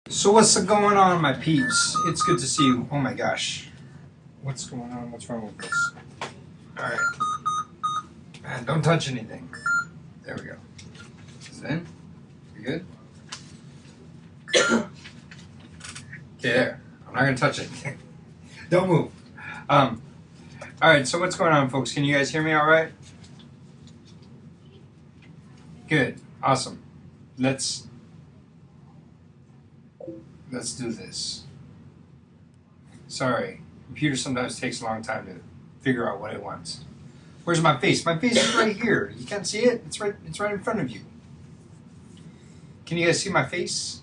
So what's going on, my peeps? It's good to see you. Oh my gosh. What's going on? What's wrong with this? Alright. Man, don't touch anything. There we go. Is it in? You good? Okay, there. I'm not going to touch anything. Don't move. Alright, so what's going on, folks? Can you guys hear me alright? Good. Awesome. Let's do this. Sorry. Computer sometimes takes a long time to figure out what it wants. Where's my face? My face is right here. You can't see it? It's right in front of you. Can you guys see my face?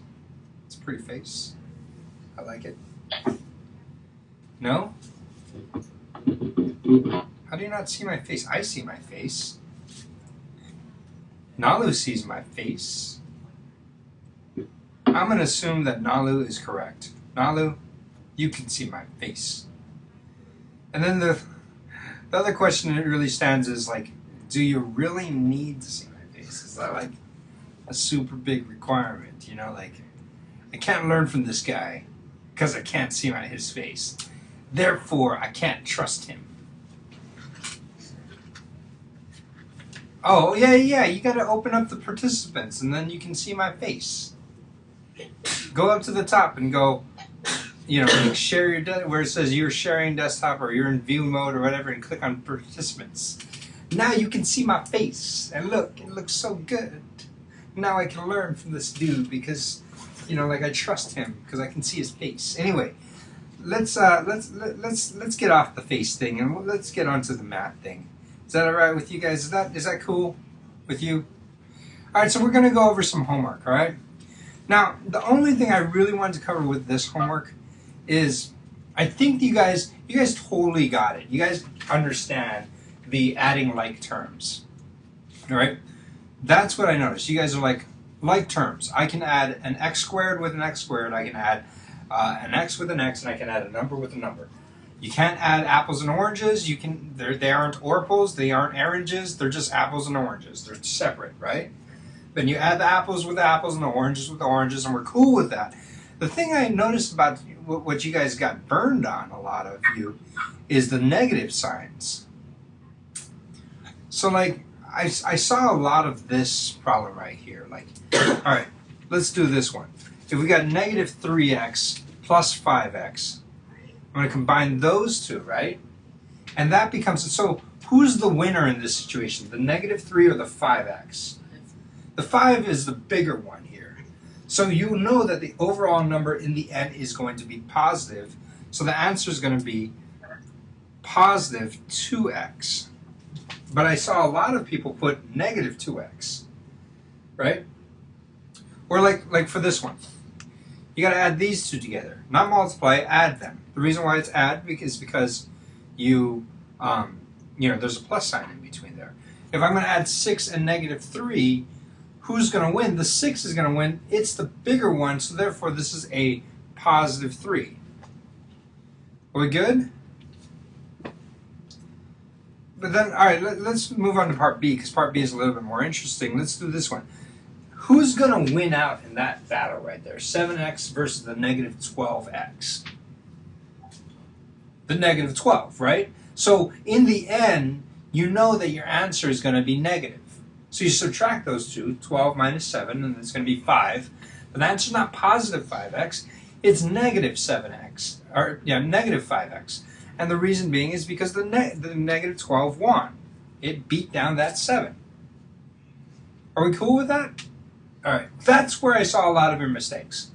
It's a pretty face. I like it. No? How do you not see my face? I see my face. Nalu sees my face. I'm going to assume that Nalu is correct. Nalu, you can see my face. And then the other question that really stands is like, do you really need to see my face? Is that like a super big requirement? You know, like, I can't learn from this guy because I can't see his face. Therefore, I can't trust him. Oh, yeah, you got to open up the participants and then you can see my face. Go up to the top and go, you know, like share your where it says you're sharing desktop or you're in view mode or whatever, and click on participants. Now you can see my face, and look, it looks so good. Now I can learn from this dude because, you know, like I trust him because I can see his face. Anyway, let's get off the face thing and let's get onto the math thing. Is that all right with you guys? Is that cool with you? All right, so we're gonna go over some homework. All right. Now, the only thing I really wanted to cover with this homework is I think you guys totally got it. You guys understand the adding like terms, all right? That's what I noticed. You guys are like terms. I can add an x squared with an x squared. I can add an x with an x, and I can add a number with a number. You can't add apples and oranges. They aren't orpals. They aren't oranges. They're just apples and oranges. They're separate, right? Then you add the apples with the apples and the oranges with the oranges, and we're cool with that. The thing I noticed about what you guys got burned on, a lot of you, is the negative signs. So, like, I saw a lot of this problem right here. Like, all right, let's do this one. If we got negative 3x plus 5x, I'm going to combine those two, right? And that becomes, so who's the winner in this situation, the negative 3 or the 5x? The 5 is the bigger one here. So you know that the overall number in the end is going to be positive. So the answer is going to be positive 2x. But I saw a lot of people put negative 2x, right? Or like for this one. You got to add these two together. Not multiply, add them. The reason why it's add is because you know, there's a plus sign in between there. If I'm going to add 6 and negative 3, who's going to win? The 6 is going to win. It's the bigger one, so therefore this is a positive 3. Are we good? But then, all right, let's move on to part B, because part B is a little bit more interesting. Let's do this one. Who's going to win out in that battle right there? 7x versus the negative 12x. The negative 12, right? So in the end, you know that your answer is going to be negative. So you subtract those two, 12 minus 7, and it's going to be 5. But the answer is not positive 5x, it's negative 7x, or yeah, negative 5x. And the reason being is because the negative 12 won. It beat down that 7. Are we cool with that? All right, that's where I saw a lot of your mistakes.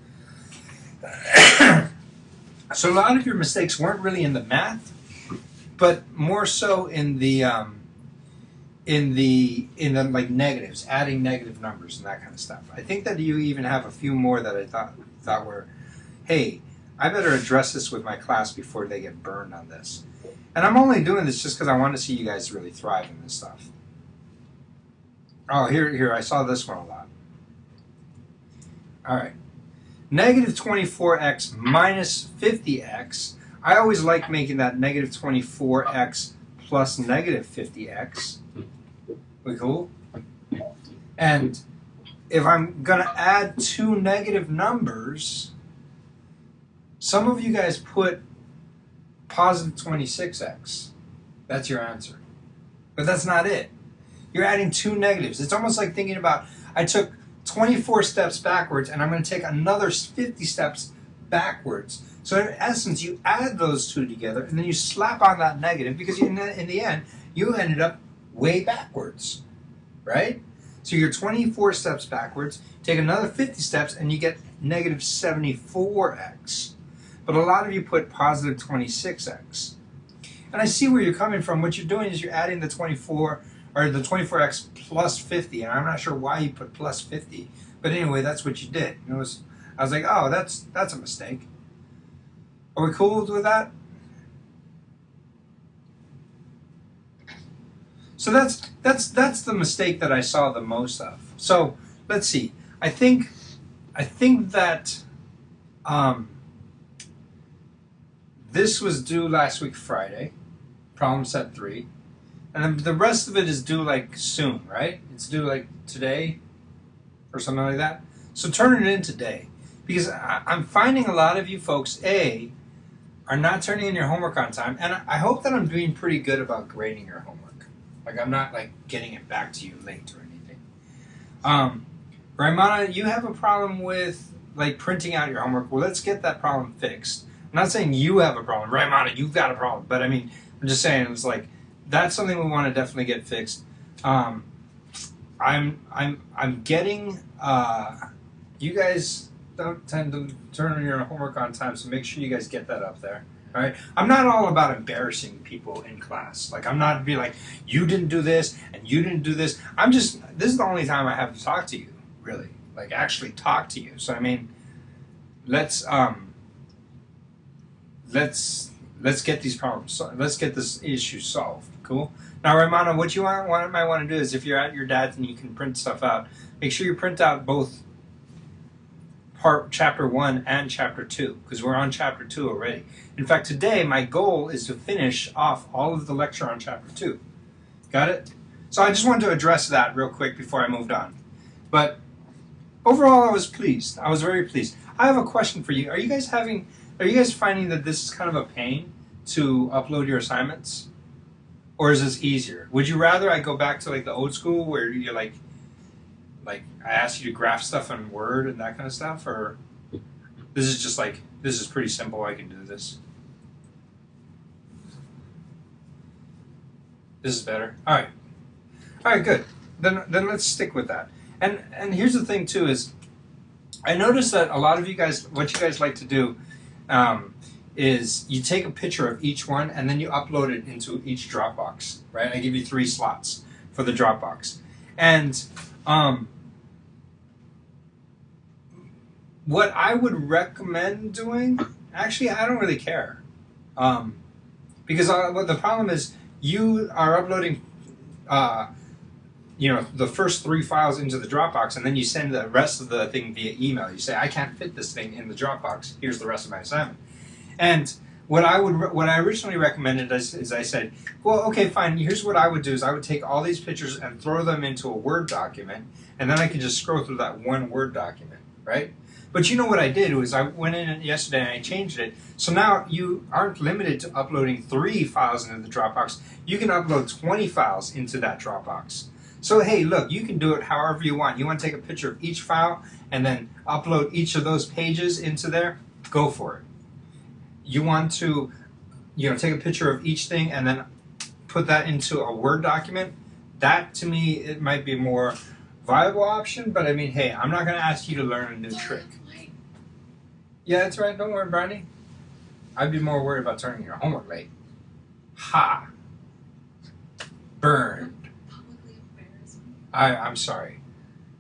So a lot of your mistakes weren't really in the math, but more so in the like negatives, adding negative numbers and that kind of stuff. I think that you even have a few more that I thought were, hey, I better address this with my class before they get burned on this. And I'm only doing this just because I want to see you guys really thrive in this stuff. Oh, here, I saw this one a lot. All right. Negative 24x minus 50x. I always like making that negative 24x plus negative 50x. We cool? And if I'm going to add two negative numbers, Some of you guys put positive 26x. That's your answer. But that's not it. You're adding two negatives. It's almost like thinking about, I took 24 steps backwards and I'm going to take another 50 steps backwards. So in essence, you add those two together and then you slap on that negative because in the end, you ended up way backwards, right? So you're 24 steps backwards, take another 50 steps and you get negative 74x. But a lot of you put positive 26x. And I see where you're coming from. What you're doing is you're adding the 24 or the 24x plus 50, and I'm not sure why you put plus 50, but anyway, that's what you did. I was like, oh, that's a mistake. Are we cool with that? So that's the mistake that I saw the most of. So let's see. I think that this was due last week Friday, problem set 3. And then the rest of it is due like soon, right? It's due like today or something like that. So turn it in today. Because I'm finding a lot of you folks, A, are not turning in your homework on time. And I hope that I'm doing pretty good about grading your homework. Like I'm not like getting it back to you late or anything. Raimana, you have a problem with like printing out your homework. Well, let's get that problem fixed. I'm not saying you have a problem. Raimana, you've got a problem. But I mean, I'm just saying it's like, that's something we want to definitely get fixed. I'm getting you guys don't tend to turn in your homework on time, so make sure you guys get that up there. All right. I'm not all about embarrassing people in class. Like I'm not be like you didn't do this and you didn't do this. This is the only time I have to talk to you, really. Like actually talk to you. So I mean, let's get these problems. Let's get this issue solved. Cool. Now, Raimana, what you might want to do is if you're at your dad's and you can print stuff out, make sure you print out both chapter 1 and chapter 2 because we're on chapter 2 already. In fact, today my goal is to finish off all of the lecture on chapter 2. Got it? So I just wanted to address that real quick before I moved on. But overall, I was pleased. I was very pleased. I have a question for you. Are you guys finding that this is kind of a pain to upload your assignments? Or is this easier? Would you rather I go back to like the old school where you're like I ask you to graph stuff in Word and that kind of stuff? Or this is just like, this is pretty simple, I can do this? This is better? All right, good. Then let's stick with that. And here's the thing too is, I noticed that a lot of you guys, what you guys like to do is you take a picture of each one and then you upload it into each Dropbox, right? I give you 3 slots for the Dropbox. And what I would recommend doing, actually I don't really care. Because the problem is you are uploading the first 3 files into the Dropbox and then you send the rest of the thing via email. You say, I can't fit this thing in the Dropbox. Here's the rest of my assignment. And what I originally recommended is I said, well, okay, fine. Here's what I would do is I would take all these pictures and throw them into a Word document, and then I could just scroll through that one Word document, right? But you know what I did was I went in yesterday and I changed it. So now you aren't limited to uploading 3 files into the Dropbox. You can upload 20 files into that Dropbox. So hey, look, you can do it however you want. You want to take a picture of each file and then upload each of those pages into there? Go for it. You want to, take a picture of each thing and then put that into a Word document? That, to me, it might be a more viable option, but I mean, hey, I'm not going to ask you to learn a new trick. Yeah, that's right. Don't worry, Brandy. I'd be more worried about turning your homework late. Ha! Burned. I'm sorry.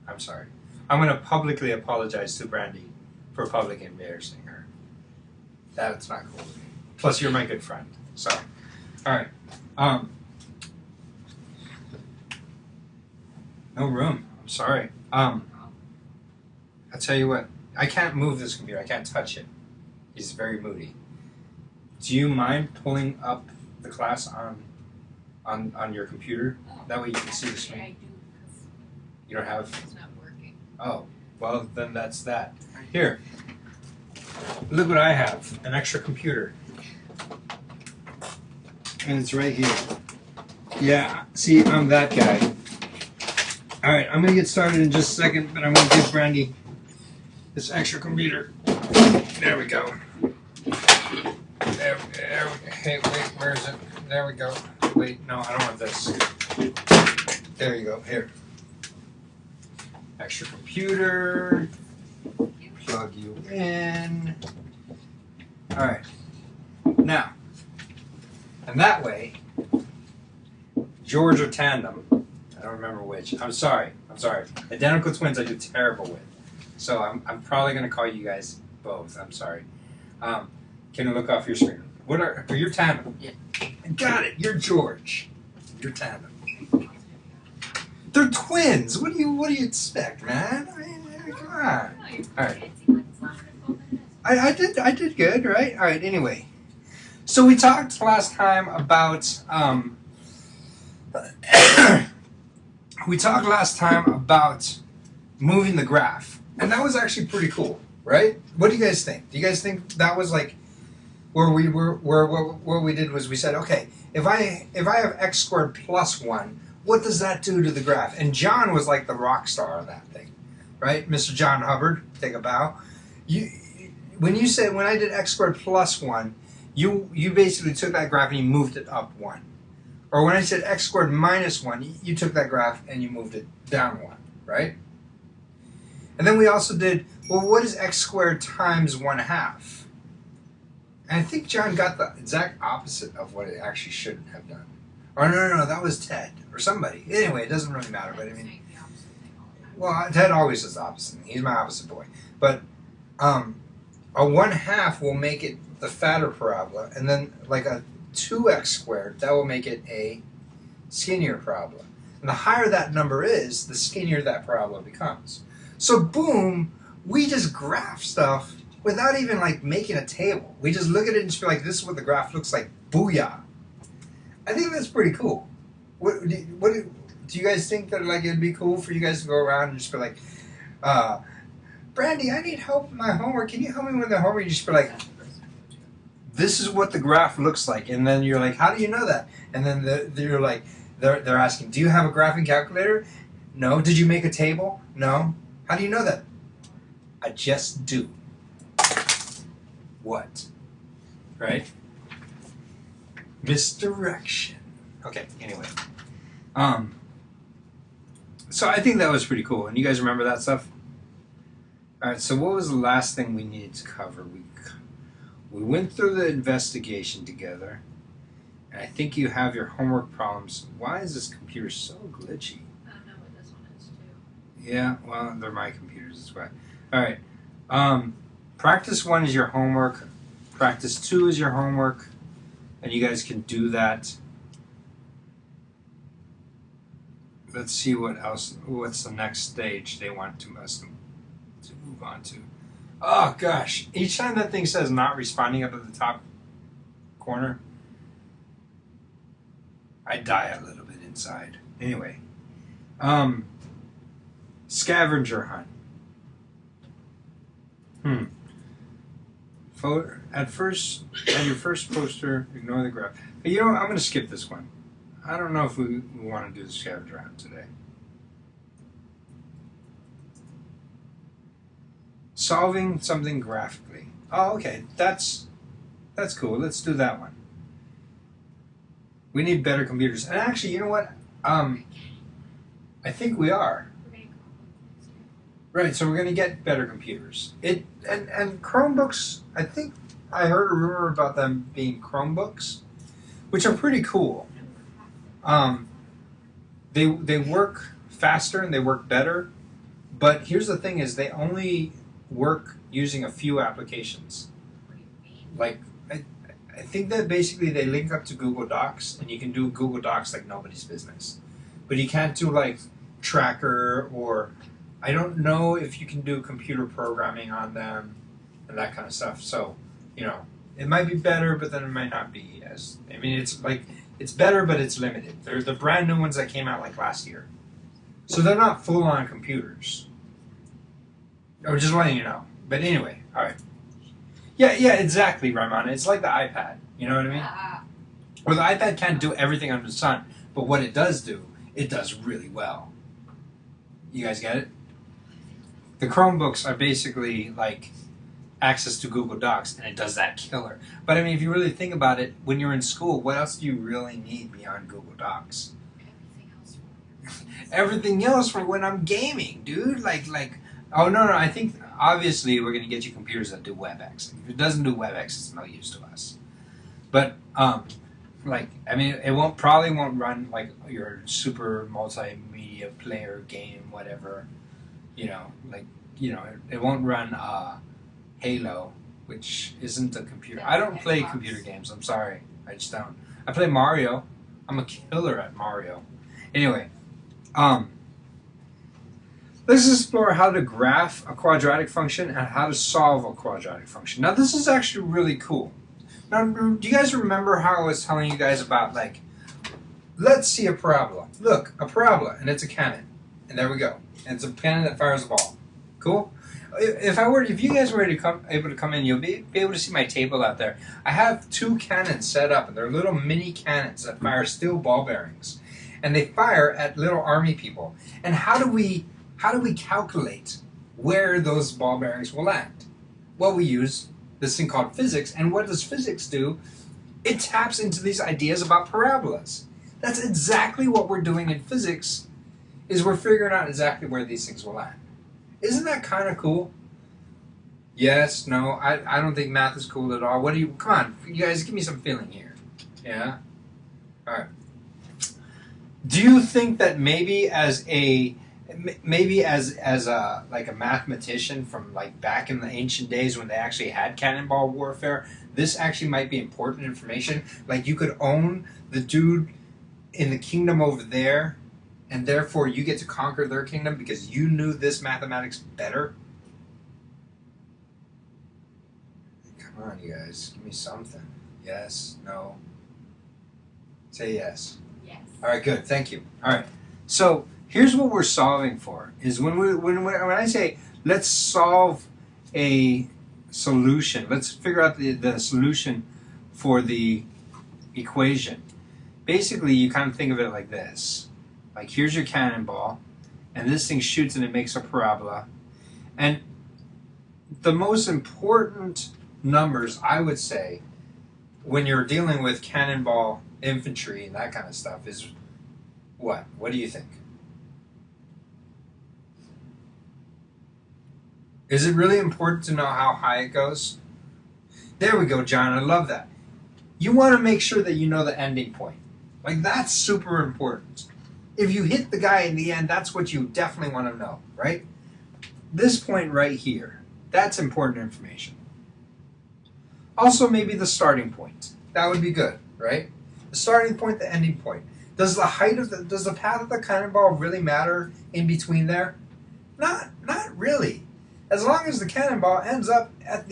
I'm sorry. I'm going to publicly apologize to Brandy for publicly embarrassing her. That's not cool. Plus, you're my good friend. So, all right. No room. I'm sorry. I'll tell you what. I can't move this computer. I can't touch it. He's very moody. Do you mind pulling up the class on your computer? That way you can see the screen. I do. You don't have. It's not working. Oh, well then that's that. Here. Look what I have, an extra computer. And it's right here. Yeah, see, I'm that guy. All right, I'm gonna get started in just a second, but I'm gonna give Brandy this extra computer. There we go. Hey, wait, where is it? There we go. Wait, no, I don't want this. There you go, here. Extra computer. Plug you in. All right. Now, and that way, George or Tandem, I don't remember which. I'm sorry. Identical twins I do terrible with. So I'm probably going to call you guys both. I'm sorry. Can you look off your screen? What are your Tandem? Yeah. Got it. You're George. You're Tandem. They're twins. What do you expect, man? I mean, come on. All right. I did good, right? All right. Anyway, so we talked last time about moving the graph, and that was actually pretty cool, right? What do you guys think? Do you guys think that was like where we were? What we did was we said, okay, if I have x squared plus 1, what does that do to the graph? And John was like the rock star of that thing, right? Mr. John Hubbard, take a bow. When I did x squared plus 1, you basically took that graph and you moved it up 1. Or when I said x squared minus 1, you took that graph and you moved it down 1, right? And then we also did, well, what is x squared times 1/2? And I think John got the exact opposite of what it actually shouldn't have done. Or no, that was Ted or somebody. Anyway, it doesn't really matter. But I mean, well, Ted always does the opposite. He's my opposite boy. But a 1/2 will make it the fatter parabola, and then like a 2x squared, that will make it a skinnier parabola. And the higher that number is, the skinnier that parabola becomes. So boom, we just graph stuff without even like making a table. We just look at it and just be like, this is what the graph looks like. Booyah. I think that's pretty cool. What do you guys think that like it'd be cool for you guys to go around and just be like, Brandy, I need help with my homework. Can you help me with the homework? You just be like, this is what the graph looks like. And then you're like, how do you know that? And then they're like, they're asking, do you have a graphing calculator? No. Did you make a table? No. How do you know that? I just do. What? Right? Misdirection. Okay, anyway. So I think that was pretty cool. And you guys remember that stuff? Alright, so what was the last thing we needed to cover? We went through the investigation together. And I think you have your homework problems. Why is this computer so glitchy? I don't know what this one is too. Yeah, well, they're my computers, that's why. Alright. Practice 1 is your homework. Practice 2 is your homework. And you guys can do that. Let's see what else. What's the next stage they want us to move on to. Oh gosh! Each time that thing says not responding up at the top corner, I die a little bit inside. Anyway, scavenger hunt. At your first poster, ignore the graph. But you know what? I'm going to skip this one. I don't know if we want to do the scavenger hunt today. Solving something graphically. Oh, okay. That's cool. Let's do that one. We need better computers. And actually, you know what? I think we are. Right, so we're going to get better computers. And Chromebooks, I think I heard a rumor about them being Chromebooks, which are pretty cool. They work faster and they work better, but here's the thing is they only work using a few applications. Like, I think that basically they link up to Google Docs, and you can do Google Docs like nobody's business. But you can't do like Tracker, or I don't know if you can do computer programming on them and that kind of stuff. So, you know, it might be better, but then it might not be as, I mean, it's better, but it's limited. They're the brand new ones that came out like last year. So they're not full-on computers. I'm just letting you know. But anyway, all right. Yeah, exactly, Raimana. It's like the iPad. You know what I mean? Ah, Well, the iPad can't do everything under the sun, but what it does do, it does really well. You guys get it? The Chromebooks are basically like access to Google Docs, and it does that killer. But I mean, if you really think about it, when you're in school, what else do you really need beyond Google Docs? everything else. Everything else for when I'm gaming, dude. Oh no, I think obviously we're gonna get you computers that do WebEx. If it doesn't do WebEx, it's no use to us. But I mean, it probably won't run like your super multimedia player game, whatever. It won't run Halo, which isn't a computer. I don't play computer games. I'm sorry, I just don't. I play Mario. I'm a killer at Mario. Anyway, let's explore how to graph a quadratic function and how to solve a quadratic function. Now, this is actually really cool. Now, do you guys remember how I was telling you guys about, like, let's see a parabola. Look, a parabola, and it's a cannon. And there we go. And it's a cannon that fires a ball. Cool? If you guys were able to come in, you'll be able to see my table out there. I have 2 cannons set up, and they're little mini cannons that fire steel ball bearings. And they fire at little army people. And how do we calculate where those ball bearings will land? Well, we use this thing called physics, and what does physics do? It taps into these ideas about parabolas. That's exactly what we're doing in physics, is we're figuring out exactly where these things will land. Isn't that kind of cool? Yes, no, I don't think math is cool at all. Come on, you guys, give me some feeling here. Yeah? Alright. Do you think that maybe as a mathematician from like back in the ancient days when they actually had cannonball warfare, this actually might be important information? Like you could own the dude in the kingdom over there, and therefore you get to conquer their kingdom because you knew this mathematics better? Come on, you guys, give me something. Yes, no. Say yes. Yes. All right, good. Thank you. All right. So here's what we're solving for: is when I say let's solve a solution, let's figure out the solution for the equation. Basically, you kind of think of it like this: like here's your cannonball, and this thing shoots and it makes a parabola. And the most important numbers, I would say, when you're dealing with cannonball infantry and that kind of stuff is what? What do you think? Is it really important to know how high it goes? There we go, John. I love that. You want to make sure that you know the ending point. Like, that's super important. If you hit the guy in the end, that's what you definitely want to know, right? This point right here, that's important information. Also, maybe the starting point. That would be good, right? The starting point, the ending point. Does the path of the cannonball really matter in between there? Not really. As long as the cannonball ends up at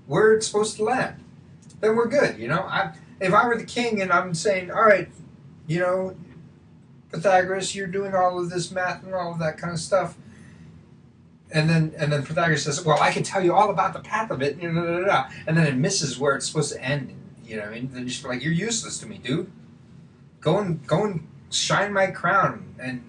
where it's supposed to land, then we're good. If I were the king and I'm saying, all right, Pythagoras, you're doing all of this math and all of that kind of stuff, and then Pythagoras says, well, I can tell you all about the path of it, and then it misses where it's supposed to end. Then you just feel like, you're useless to me, dude. Go and shine my crown and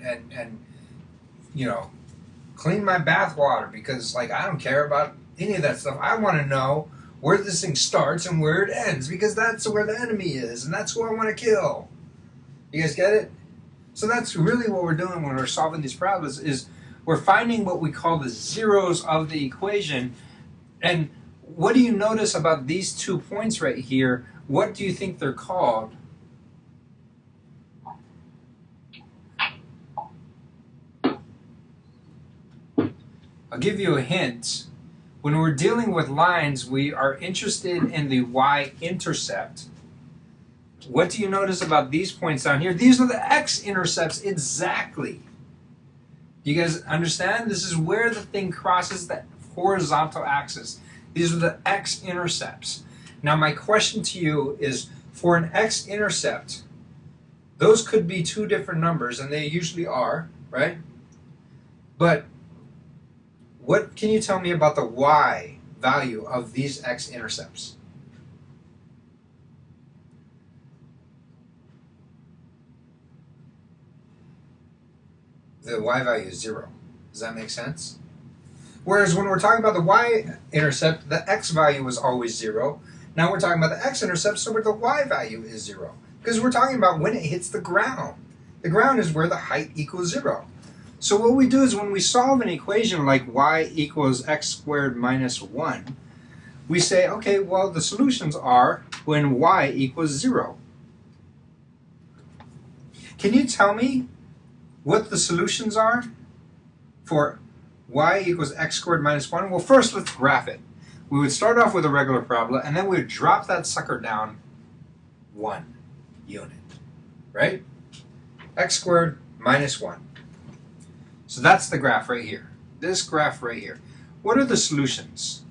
clean my bathwater, because I don't care about any of that stuff. I want to know where this thing starts and where it ends, because that's where the enemy is, and that's who I want to kill. You guys get it? So that's really what we're doing when we're solving these problems, is we're finding what we call the zeros of the equation. And what do you notice about these 2 points right here? What do you think they're called? I'll give you a hint. When we're dealing with lines, we are interested in the y-intercept. What do you notice about these points down here? These are the x-intercepts exactly. You guys understand? This is where the thing crosses the horizontal axis. These are the x-intercepts. Now my question to you is, for an x-intercept, those could be 2 different numbers, and they usually are, right? But what can you tell me about the y value of these x-intercepts? The y value is 0. Does that make sense? Whereas when we're talking about the y-intercept, the x value was always 0. Now we're talking about the x-intercept, so where the y value is 0. Because we're talking about when it hits the ground. The ground is where the height equals 0. So what we do is when we solve an equation like y equals x squared minus 1, we say, okay, well, the solutions are when y equals 0. Can you tell me what the solutions are for y equals x squared minus 1? Well, first, let's graph it. We would start off with a regular parabola, and then we would drop that sucker down 1 unit, right? X squared minus 1. So that's the graph right here. This graph right here. What are the solutions?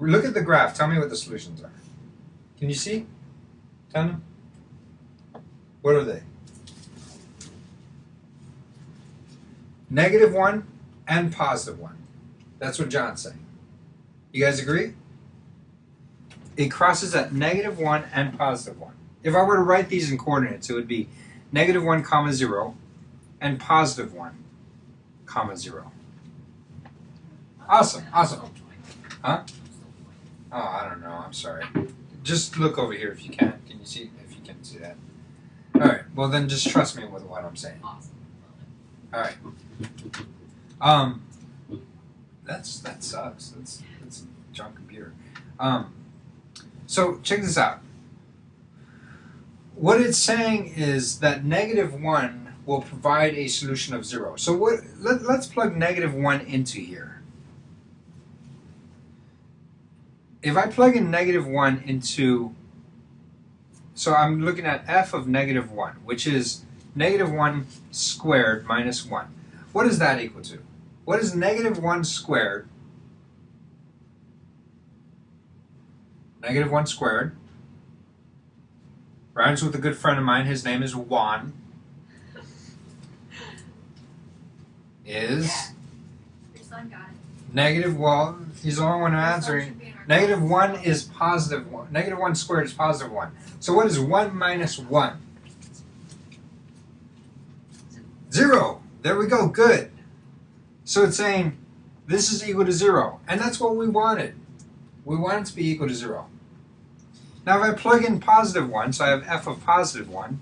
Look at the graph. Tell me what the solutions are. Can you see? Tell me. What are they? -1 and +1. That's what John's saying. You guys agree? It crosses at -1 and +1. If I were to write these in coordinates, it would be -1, comma 0 and +1, comma 0. Awesome, awesome. Huh? Oh, I don't know. I'm sorry. Just look over here if you can. Can you see? If you can see that. All right. Well, then just trust me with what I'm saying. Awesome. All right. That sucks. That's a junk computer. So check this out. What it's saying is that -1 will provide a solution of 0. So let's plug -1 into here. If I plug in -1 into, so I'm looking at f of -1, which is -1 squared minus 1. What is that equal to? What is -1 squared? -1 squared rhymes with a good friend of mine. His name is Juan. Is Your son got it. negative, well, he's the only one answering. -1 is +1. -1 squared is +1. So what is 1 minus 1? 0. There we go. Good. So it's saying this is equal to 0. And that's what we wanted. We want it to be equal to 0. Now if I plug in +1, so I have f of +1.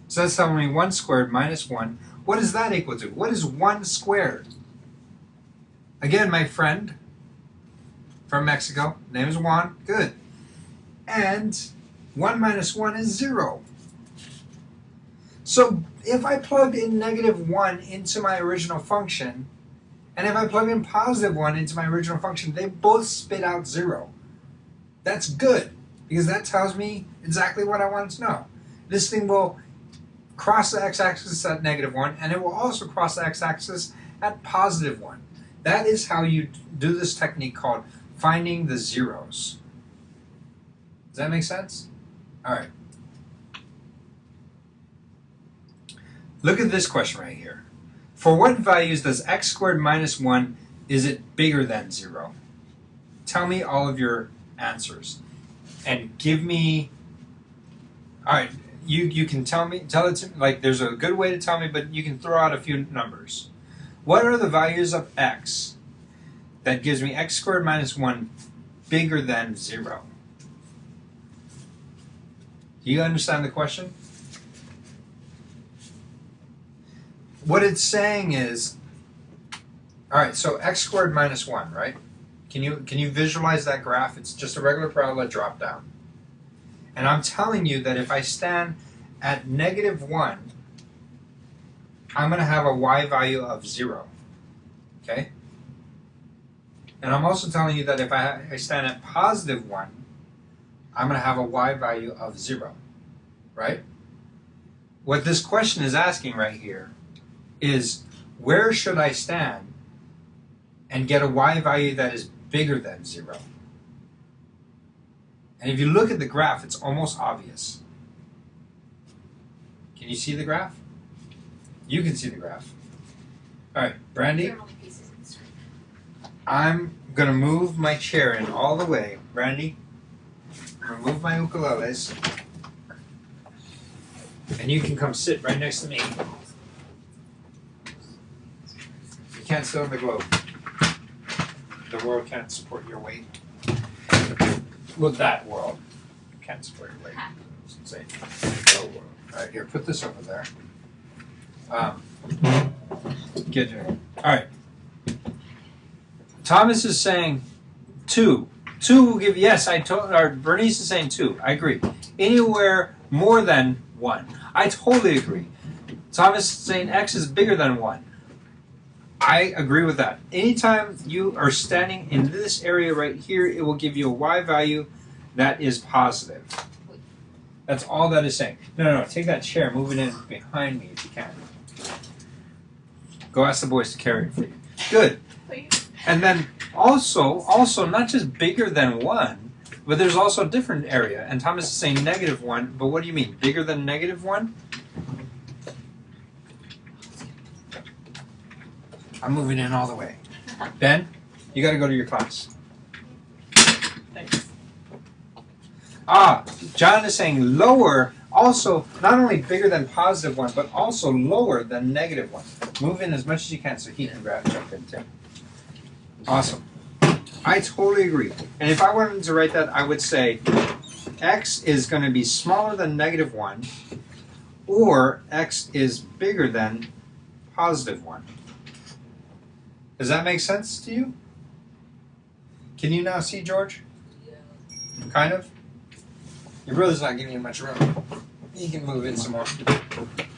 So that's telling me 1 squared minus 1. What is that equal to? What is 1 squared? Again, my friend from Mexico, name is Juan. Good. And 1 minus 1 is 0. So if I plugged in -1 into my original function, and if I plug in +1 into my original function, they both spit out 0. That's good, because that tells me exactly what I wanted to know. This thing will cross the x-axis at -1, and it will also cross the x-axis at +1. That is how you do this technique called finding the zeros. Does that make sense? All right. Look at this question right here. For what values does x squared minus 1, is it bigger than 0? Tell me all of your answers. And give me, all right, you can tell it to me, like there's a good way to tell me, but you can throw out a few numbers. What are the values of x that gives me x squared minus 1 bigger than 0? Do you understand the question? What it's saying is, all right, so x squared minus 1, right? Can you visualize that graph? It's just a regular parabola drop down. And I'm telling you that if I stand at -1, I'm going to have a y value of 0. Okay? And I'm also telling you that if I stand at +1, I'm going to have a y value of 0. Right? What this question is asking right here is, where should I stand and get a y value that is bigger than 0? And if you look at the graph, it's almost obvious. Can you see the graph? You can see the graph. All right, Brandy, There are only pieces in the screen. I'm going to move my chair in all the way. Brandy, I'm going to move my ukuleles. And you can come sit right next to me. You can't sit on the globe. The world can't support your weight. Well, that world can't support your weight. I should say. The world. All right, here, put this over there. Get here. All right. Thomas is saying 2. 2 will give, yes, or Bernice is saying 2. I agree. Anywhere more than 1. I totally agree. Thomas is saying X is bigger than 1. I agree with that. Anytime you are standing in this area right here, it will give you a Y value that is positive. That's all that is saying. No, take that chair, move it in behind me if you can. Go ask the boys to carry it for you. Good. And then also, not just bigger than 1, but there's also a different area. And Thomas is saying -1, but what do you mean? Bigger than -1? I'm moving in all the way. Ben, you got to go to your class. Thanks. John is saying lower, also not only bigger than +1, but also lower than -1. Move in as much as you can so he can jump in too. Awesome. I totally agree. And if I wanted to write that, I would say X is going to be smaller than -1, or X is bigger than +1. Does that make sense to you? Can you now see George? Yeah. Kind of? Your brother's not giving you much room. He can move in some more.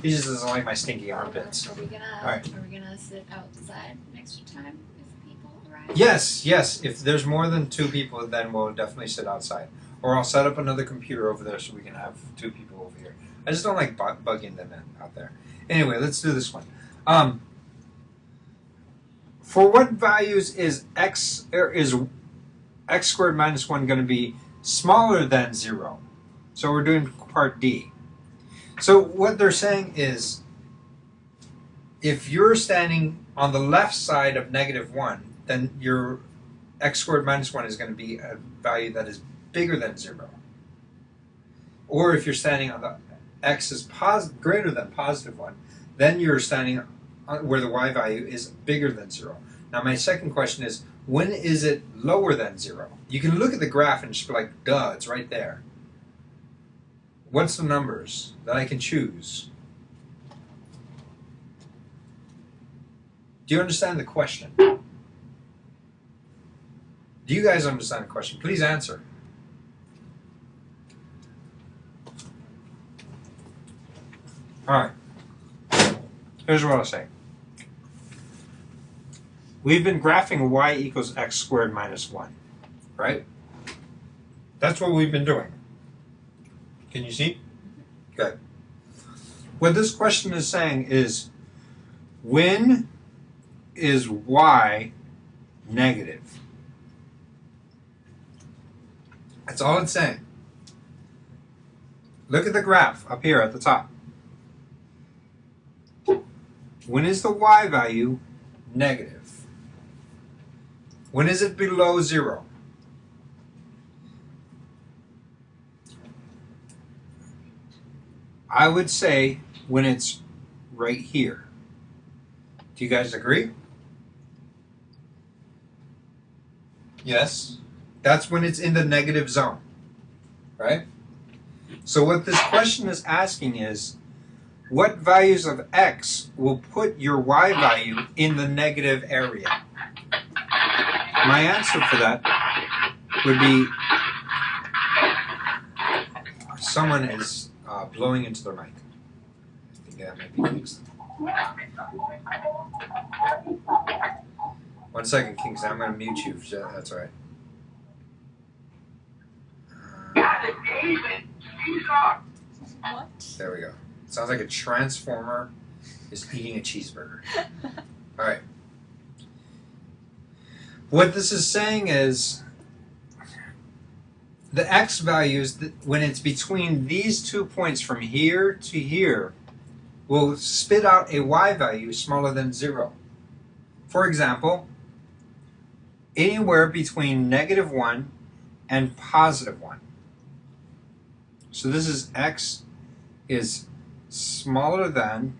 He just doesn't like my stinky armpits. Are we gonna sit outside an extra time if people arrive? Yes. If there's more than 2 people, then we'll definitely sit outside. Or I'll set up another computer over there so we can have 2 people over here. I just don't like bugging them in out there. Anyway, let's do this one. For what values is x squared minus 1 going to be smaller than 0? So we're doing part D. So what they're saying is, if you're standing on the left side of -1, then your x squared minus 1 is going to be a value that is bigger than 0. Or if you're standing on the x is greater than +1, then you're standing where the y value is bigger than 0. Now my second question is, when is it lower than 0? You can look at the graph and just be like, duh, it's right there. What's the numbers that I can choose? Do you understand the question? Do you guys understand the question? Please answer. All right. Here's what I'll say. We've been graphing y equals x squared minus 1, right? That's what we've been doing. Can you see? Good. What this question is saying is, when is y negative? That's all it's saying. Look at the graph up here at the top. When is the y value negative? When is it below 0? I would say when it's right here. Do you guys agree? Yes. That's when it's in the negative zone, right? So what this question is asking is, what values of x will put your y value in the negative area? My answer for that would be, someone is blowing into their mic. I think that might be Kingston. 1 second, Kingston. I'm going to mute you. That's all right. What? There we go. Sounds like a transformer is eating a cheeseburger. All right. What this is saying is, the x values, when it's between these 2 points from here to here, will spit out a y value smaller than 0. For example, anywhere between -1 and +1. So this is x is smaller than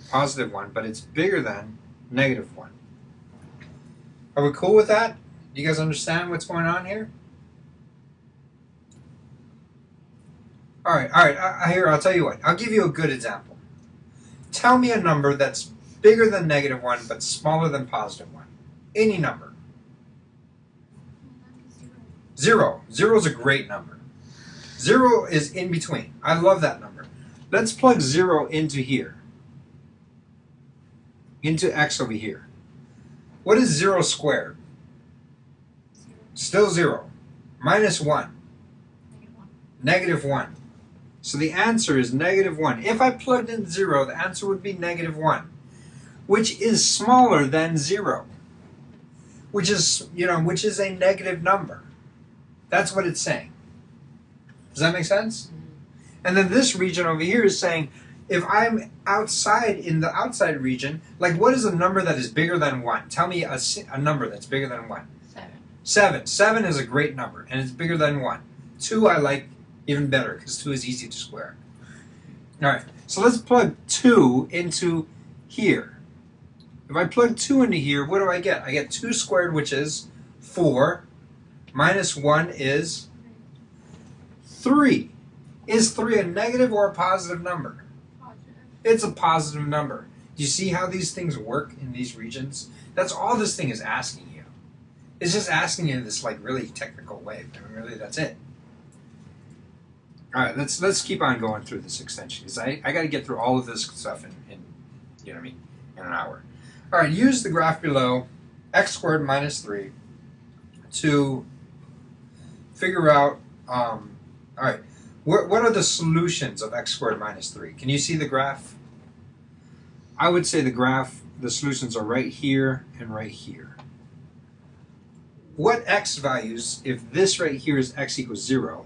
+1, but it's bigger than -1. Are we cool with that? Do you guys understand what's going on here? All right. Here, I'll tell you what. I'll give you a good example. Tell me a number that's bigger than -1 but smaller than +1. Any number. 0. 0 is a great number. 0 is in between. I love that number. Let's plug 0 into here. Into x over here. What is 0 squared? Still 0. -1. -1. So the answer is -1. If I plugged in 0, the answer would be -1, which is smaller than 0, which is a negative number. That's what it's saying. Does that make sense? And then this region over here is saying, if I'm outside in the outside region, like what is a number that is bigger than 1? Tell me a number that's bigger than 1. 7. 7 is a great number, and it's bigger than 1. 2 I like even better, because 2 is easy to square. All right, so let's plug 2 into here. If I plug 2 into here, what do I get? I get 2 squared, which is 4, -1 is 3. Is 3 a negative or a positive number? It's a positive number. Do you see how these things work in these regions? That's all this thing is asking you. It's just asking you in this like really technical way. I mean, really, that's it. All right, let's keep on going through this extension because I got to get through all of this stuff in you know what I mean, in an hour. All right, use the graph below, x squared minus 3, to figure out. All right, what are the solutions of x squared minus 3? Can you see the graph? I would say the solutions are right here and right here. What x values, if this right here is x equals 0,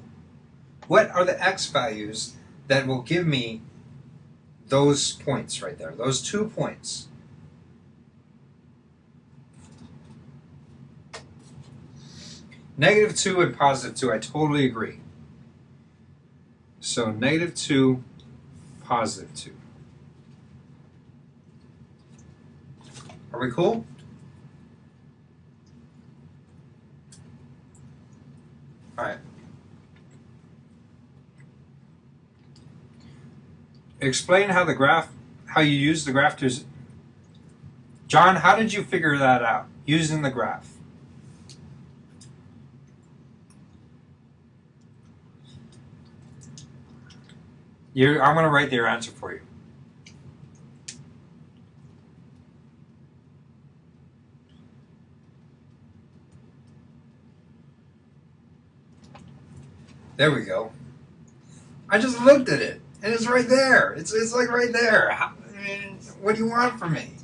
what are the x values that will give me those points right there, those 2 points? -2 and +2, I totally agree. So -2, +2. Are we cool? All right. Explain how you use the graph to... John, how did you figure that out, using the graph? I'm going to write your answer for you. There we go. I just looked at it, and it's right there. It's like right there. What do you want from me?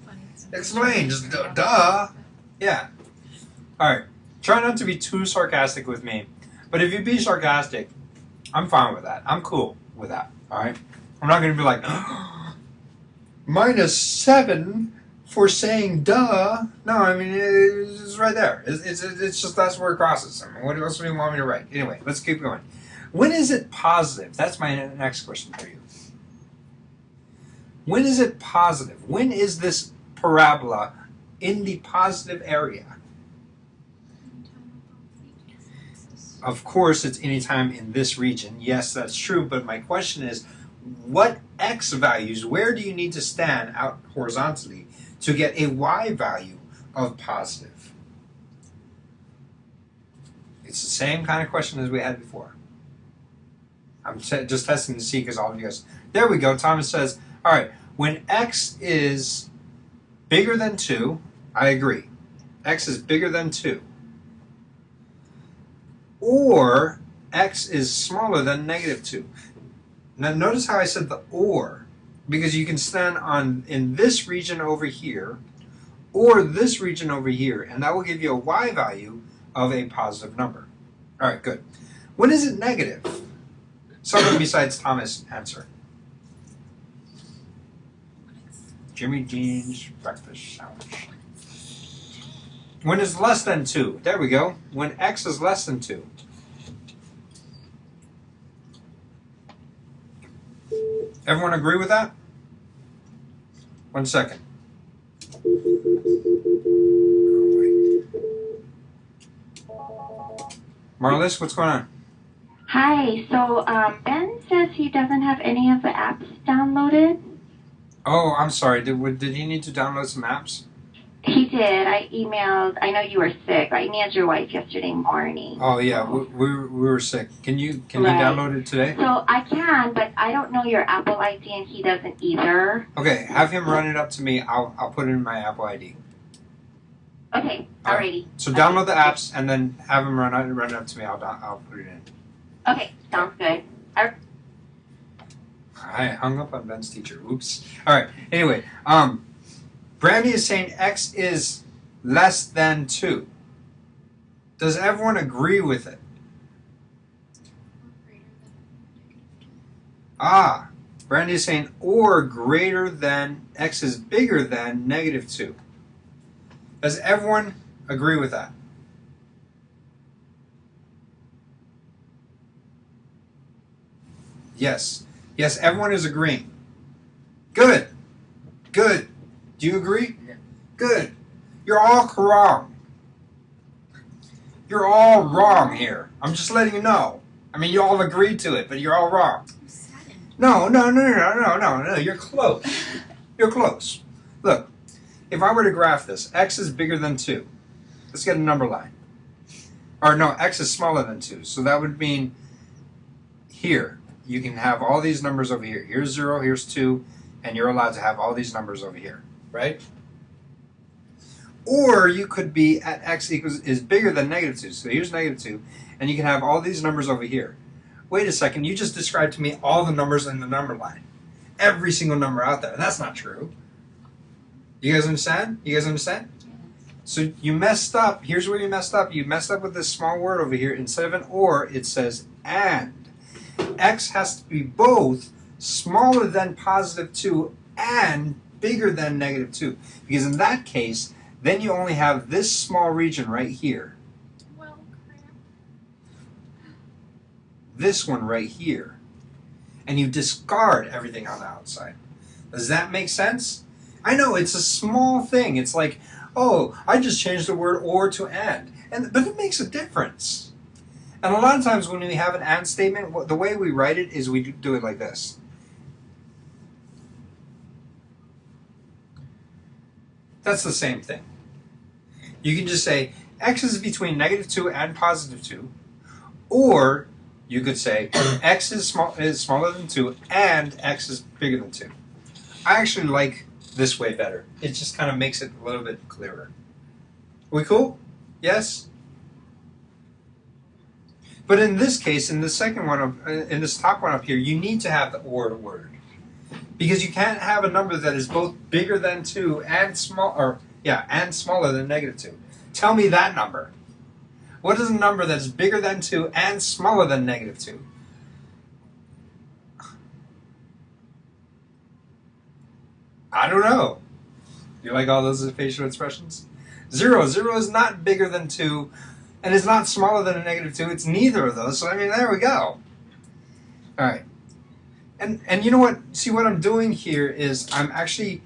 Explain. Just duh. Yeah. All right. Try not to be too sarcastic with me. But if you be sarcastic, I'm fine with that. I'm cool with that. All right. I'm not going to be like, -7 for saying duh. No, I mean, it's right there. It's just that's where it crosses. I mean, what else do you want me to write? Anyway, let's keep going. When is it positive? That's my next question for you. When is it positive? When is this parabola in the positive area? Of course, it's anytime in this region. Yes, that's true, but my question is, what x values, where do you need to stand out horizontally to get a y value of positive? It's the same kind of question as we had before. I'm just testing to see because all of you guys... There we go. Thomas says, all right, when x is bigger than 2, I agree. X is bigger than 2. Or x is smaller than -2. Now notice how I said the or, because you can stand in this region over here or this region over here, and that will give you a y value of a positive number. All right, good. When is it negative? Someone besides Thomas answer. Jimmy Dean's breakfast sandwich. When it's less than 2. There we go. When x is less than 2. Everyone agree with that? 1 second. Marlis, what's going on? Hi, so Ben says he doesn't have any of the apps downloaded. Oh, I'm sorry. Did you need to download some apps? He did. I emailed, I know you were sick. I emailed your wife yesterday morning. Oh yeah, we were sick. Can you Right. download it today? So I can, but I don't know your Apple ID and he doesn't either. Okay, have him run it up to me. I'll put it in my Apple ID. Okay, Alright. alrighty. So download the apps and then have him run it up to me. I'll put it in. Okay, sounds good. I hung up on Ben's teacher. Oops. All right. Anyway, Brandy is saying x is less than 2. Does everyone agree with it? Ah, Brandy is saying or greater than x is bigger than negative 2. Does everyone agree with that? Yes. Yes, everyone is agreeing. Good. Good. Do you agree? Yeah. Good. You're all wrong. You're all wrong here. I'm just letting you know. I mean, you all agreed to it, but you're all wrong. I'm saddened. No. You're close. You're close. Look, if I were to graph this, x is bigger than 2. Let's get a number line. Or no, x is smaller than 2. So that would mean here, you can have all these numbers over here. Here's 0, here's 2, and you're allowed to have all these numbers over here, right? Or you could be at x is bigger than negative 2. So here's negative 2, and you can have all these numbers over here. Wait a second, you just described to me all the numbers in the number line. Every single number out there, and that's not true. You guys understand? You guys understand? So you messed up. Here's where you messed up. You messed up with this small word over here. Instead of an or, it says and. X has to be both smaller than positive 2 and bigger than negative 2. Because in that case, then you only have this small region right here. Well, crap. This one right here. And you discard everything on the outside. Does that make sense? I know, it's a small thing. It's like, oh, I just changed the word or to and. But it makes a difference. And a lot of times when we have an and statement, the way we write it is we do it like this. That's the same thing. You can just say x is between negative 2 and positive 2. Or you could say x is smaller than 2 and x is bigger than 2. I actually like this way better. It just kind of makes it a little bit clearer. We cool? Yes? But in this case, in the second one, in this top one up here, you need to have the or word. Because you can't have a number that is both bigger than 2 and smaller than negative 2. Tell me that number. What is a number that's bigger than 2 and smaller than negative 2? I don't know. You like all those facial expressions? 0. 0 is not bigger than 2. And it's not smaller than a negative 2. It's neither of those. So, I mean, there we go. All right. And you know what? See, what I'm doing here is I'm actually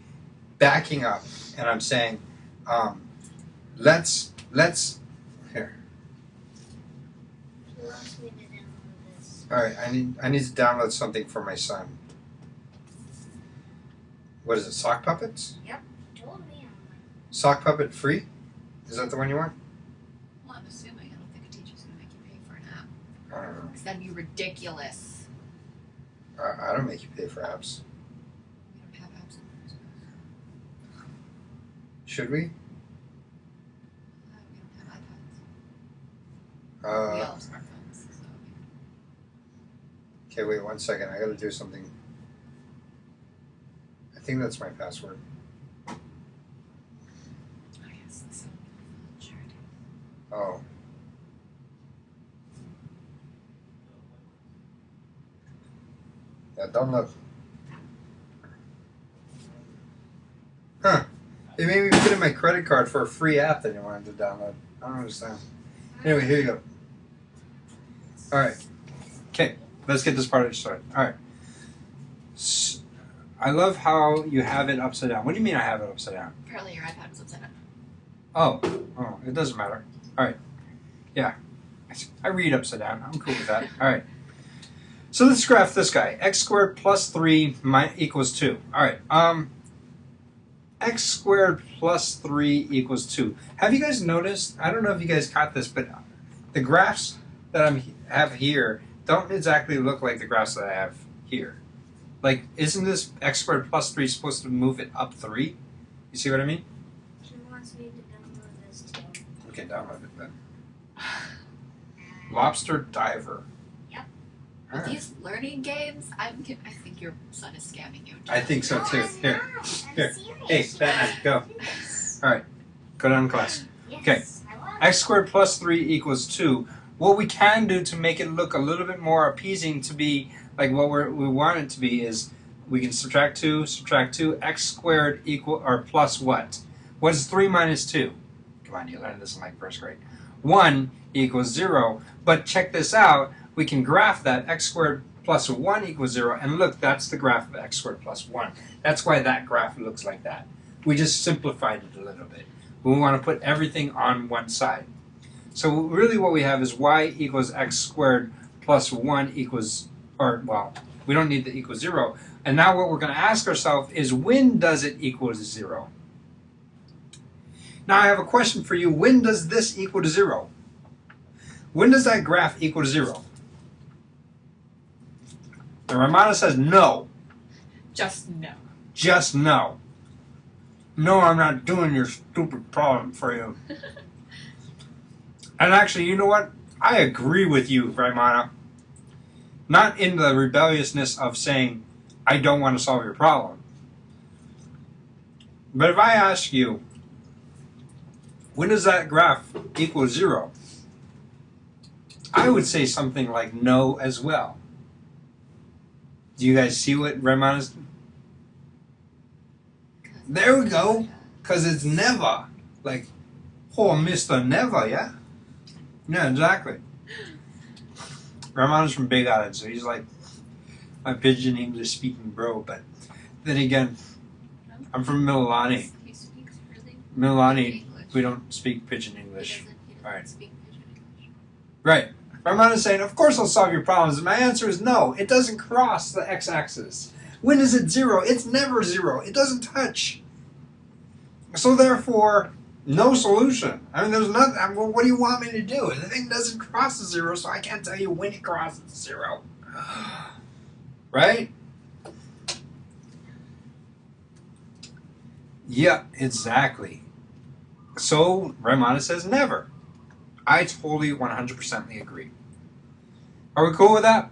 backing up. And I'm saying, let's, here. He wants me to download this. All right, I need to download something for my son. What is it, Sock Puppets? Told me on Sock Puppet free? Is that the one you want? Well, I'm assuming. I don't think a teacher's going to make you pay for an app. I don't know. Because that'd be ridiculous. I don't make you pay for apps. We don't have apps in the first place. Should we? We don't have iPads. We all have smartphones. So. Okay, wait 1 second. I gotta do something. I think that's my password. I guess the sound of the phone. Sure it is. Oh. Yeah, don't look. Huh. It made me put in my credit card for a free app that you wanted to download. I don't understand. Anyway, here you go. All right. Okay, let's get this part started. All right. I love how you have it upside down. What do you mean I have it upside down? Apparently your iPad is upside down. Oh, it doesn't matter. All right. Yeah. I read upside down. I'm cool with that. All right. So let's graph this guy. X squared plus 3 equals 2. All right. X squared plus 3 equals 2. Have you guys noticed? I don't know if you guys caught this, but the graphs that I have here don't exactly look like the graphs that I have here. Like, isn't this x squared plus 3 supposed to move it up 3? You see what I mean? She wants me to download this too. Okay, download it then. Lobster Diver. Yep. With Alright. these learning games, I think your son is scamming you. I think so too. No, I'm Here. not. I'm Here. serious. Hey, Batman, go. Yes. Alright. Go down to class. Yes, Okay. I will. X squared plus 3 equals 2. What we can do to make it look a little bit more appeasing to be like what we want it to be is we can subtract 2, x squared equal or plus what? What is 3 minus 2? Come on, you learned this in like first grade. 1 equals 0. But check this out. We can graph that x squared plus 1 equals 0. And look, that's the graph of x squared plus 1. That's why that graph looks like that. We just simplified it a little bit. We want to put everything on one side. So really what we have is y equals x squared plus 1 equals, or well, we don't need the equals 0. And now what we're going to ask ourselves is when does it equal to 0? Now I have a question for you. When does this equal to 0? When does that graph equal to 0? And Ramana says no. Just no. Just no. No, I'm not doing your stupid problem for you. And actually, you know what? I agree with you, Raimana. Not in the rebelliousness of saying, I don't want to solve your problem. But if I ask you, when does that graph equal 0? I would say something like no as well. Do you guys see what Raimana's... There we go. Because it's never. Like, oh, Mr. Never, yeah? Yeah, exactly. Ramana's from Big Island, so he's like my pidgin English speaking bro, but then again, I'm from Mililani. He speaks really Mililani, English. we don't speak pidgin He English. doesn't Alright. speak pidgin English. Right. Ramana's saying, of course I'll solve your problems. And my answer is no. It doesn't cross the x-axis. When is it 0? It's never 0. It doesn't touch. So therefore, no solution. I mean, there's nothing. Well, what do you want me to do? The thing doesn't cross the 0, so I can't tell you when it crosses 0. Right? Yeah, exactly. So Ramana says never. I totally 100% agree. Are we cool with that?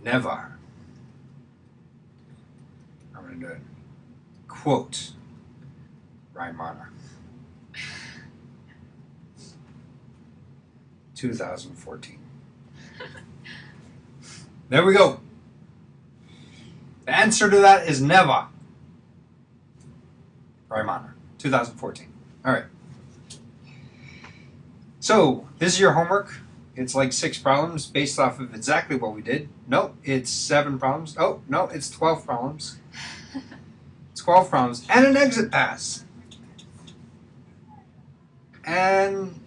Never. I'm going to do it. Quote Raimana. 2014. There we go. The answer to that is never. Raimana. 2014. All right. So, this is your homework. It's like 6 problems based off of exactly what we did. Nope, it's 7 problems. Oh, no, it's 12 problems. 12 problems and an exit pass. And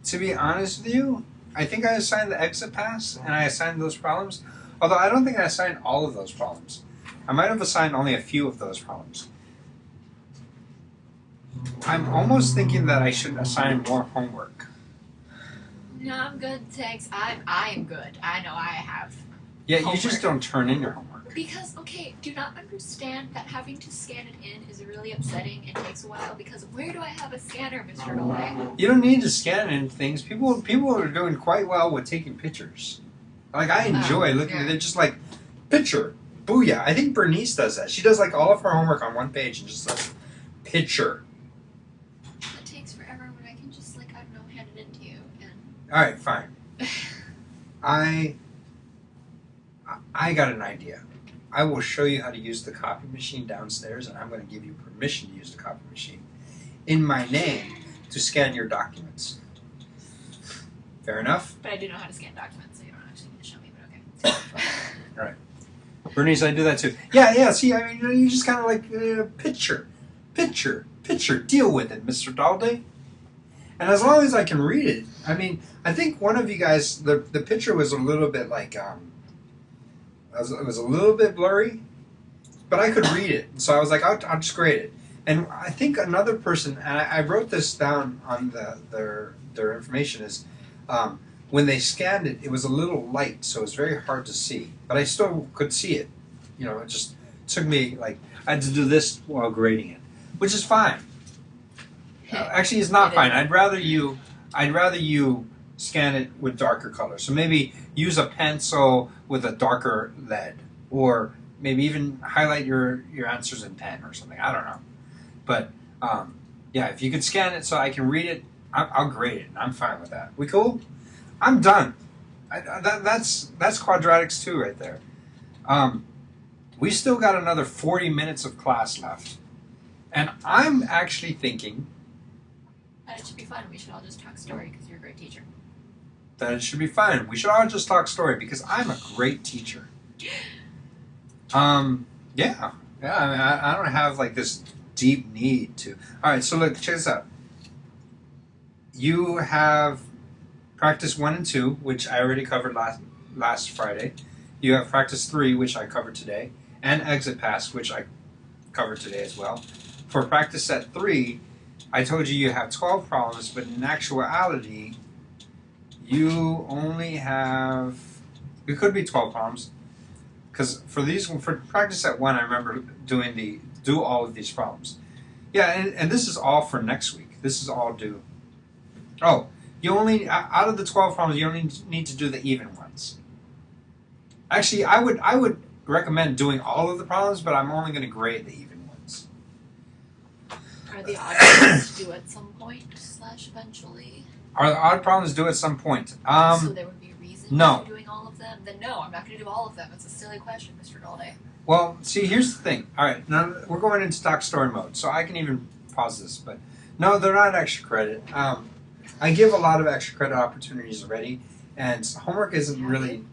to be honest with you, I think I assigned the exit pass and I assigned those problems. Although I don't think I assigned all of those problems. I might have assigned only a few of those problems. I'm almost thinking that I should assign more homework. No, I'm good, thanks. I am good. I know I have. Yeah, you Homework. just don't turn in your homework. Because, okay, do not understand that having to scan it in is really upsetting and takes a while because where do I have a scanner, Mr. Nole? You don't need to scan in things. People are doing quite well with taking pictures. Like, I enjoy looking at it, just like, picture, booyah. I think Bernice does that. She does like all of her homework on one page and just says, picture. It takes forever when I can just, like, I don't know, hand it in to you and... Alright, fine. I got an idea. I will show you how to use the copy machine downstairs, and I'm going to give you permission to use the copy machine in my name to scan your documents. Fair enough? But I do know how to scan documents, so you don't actually need to show me, but okay. All right. Bernice, I do that too. Yeah, see, I mean, you just kind of like, picture, deal with it, Mr. Dalday. And as long as I can read it, I mean, I think one of you guys, the picture was a little bit like, it was a little bit blurry, but I could read it. So I was like, I'll just grade it. And I think another person, and I wrote this down on their information, is when they scanned it, it was a little light, so it was very hard to see. But I still could see it. You know, it just took me, like, I had to do this while grading it, which is fine. Actually, it's not fine. I'd rather you scan it with darker colors. So maybe use a pencil with a darker lead, or maybe even highlight your answers in pen or something. I don't know. But yeah, if you could scan it so I can read it, I'll grade it. I'm fine with that. We cool? I'm done. That's quadratics 2 right there. We still got another 40 minutes of class left, and I'm actually thinking And it should be fun. We should all just talk story because you're a great teacher. that it should be fine. We should all just talk story because I'm a great teacher. Yeah. I mean, I don't have like this deep need to. All right, so look, check this out. You have practice 1 and 2, which I already covered last Friday. You have practice 3, which I covered today, and exit pass, which I covered today as well. For practice set 3, I told you have 12 problems, but in actuality, you only have. It could be 12 problems, because for practice set 1, I remember do all of these problems. Yeah, and this is all for next week. This is all due. Oh, you only out of the 12 problems, you only need to do the even ones. Actually, I would recommend doing all of the problems, but I'm only going to grade the even ones. Are the odd ones due at some point / eventually? Are the odd problems due at some point? So there would be a reason no. for doing all of them? Then no, I'm not going to do all of them. It's a silly question, Mr. Dalday. Well, see, here's the thing. All right, now we're going into stock story mode, so I can even pause this. But no, they're not extra credit. I give a lot of extra credit opportunities already, and homework isn't really.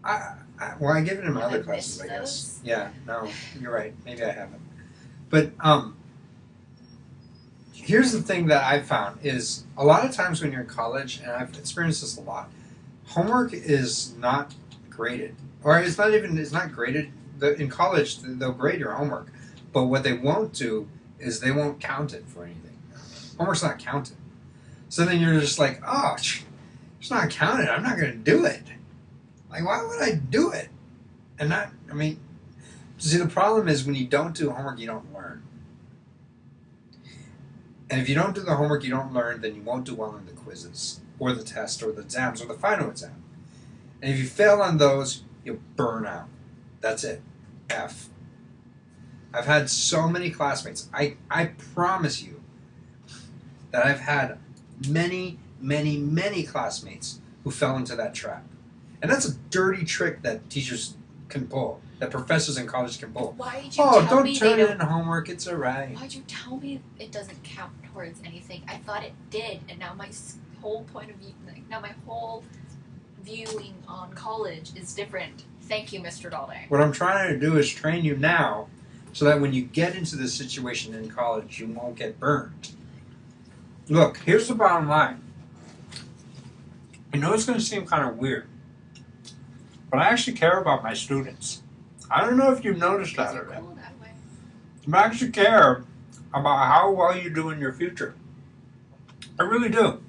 I give it in my Have other I classes, I missed guess. those? Yeah, no, you're right. Maybe I haven't. But here's the thing that I've found is a lot of times when you're in college, and I've experienced this a lot, homework is not graded, or it's not graded. In college, they'll grade your homework, but what they won't do is they won't count it for anything. Homework's not counted. So then you're just like, oh, it's not counted. I'm not going to do it. Like, why would I do it? And see, the problem is when you don't do homework, you don't learn. And if you don't do the homework, you don't learn, then you won't do well in the quizzes, or the test, or the exams, or the final exam. And if you fail on those, you'll burn out. That's it. F. I've had so many classmates. I promise you that I've had many, many, many classmates who fell into that trap. And that's a dirty trick that teachers can pull, that professors in college can pull. Why did you Oh, tell don't me turn they it don't? in homework, it's alright. Why'd you tell me it doesn't count towards anything? I thought it did, and now my whole point of view, now my whole viewing on college is different. Thank you, Mr. Dalday. What I'm trying to do is train you now so that when you get into this situation in college, you won't get burned. Look, here's the bottom line. I know it's going to seem kind of weird, but I actually care about my students. I don't know if you've noticed that You're already. cool that way. But I actually care about how well you do in your future. I really do.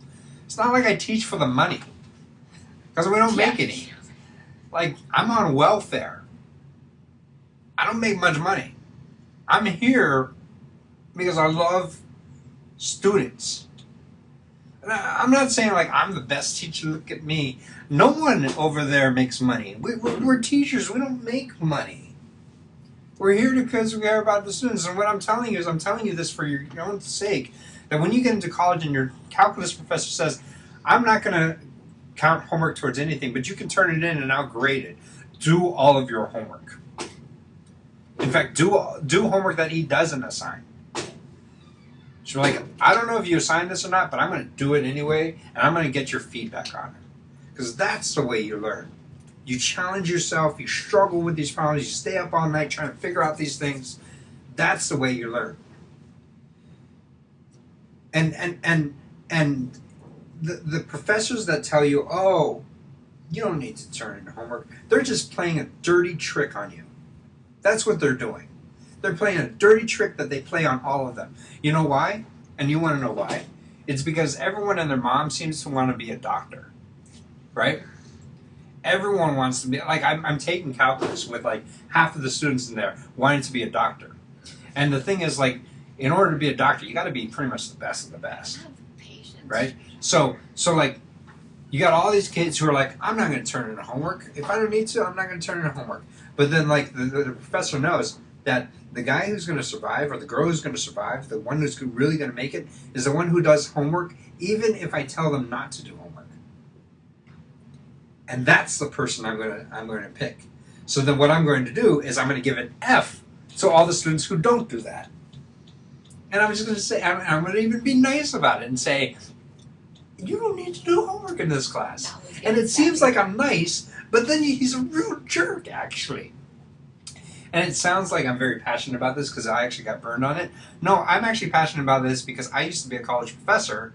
It's not like I teach for the money, because we don't make any. Like, I'm on welfare. I don't make much money. I'm here because I love students. And I'm not saying like I'm the best teacher, look at me. No one over there makes money. We're teachers, we don't make money. We're here because we care about the students. And what I'm telling you is I'm telling you this for your own sake, that when you get into college and your calculus professor says, I'm not going to count homework towards anything, but you can turn it in and I'll grade it. Do all of your homework. In fact, do homework that he doesn't assign. So like, I don't know if you assigned this or not, but I'm going to do it anyway, and I'm going to get your feedback on it. Because that's the way you learn. You challenge yourself, you struggle with these problems, you stay up all night trying to figure out these things. That's the way you learn. And the professors that tell you, oh, you don't need to turn in homework, they're just playing a dirty trick on you. That's what they're doing. They're playing a dirty trick that they play on all of them. You know why? And you want to know why? It's because everyone and their mom seems to want to be a doctor. Right? Everyone wants to be, like, I'm taking calculus with like half of the students in there wanting to be a doctor. And the thing is, like, in order to be a doctor, you got to be pretty much the best of the best. I have patience. Right? So like, you got all these kids who are like, I'm not going to turn in homework. If I don't need to, I'm not going to turn in homework. But then, like, the professor knows that the guy who's going to survive, or the girl who's going to survive, the one who's really going to make it, is the one who does homework, even if I tell them not to do homework. And that's the person I'm going to pick. So then what I'm going to do is I'm going to give an F to all the students who don't do that. And I'm just going to say, I'm going to even be nice about it and say, you don't need to do homework in this class. And it seems like I'm nice, but then he's a real jerk, actually. And it sounds like I'm very passionate about this because I actually got burned on it. No, I'm actually passionate about this because I used to be a college professor,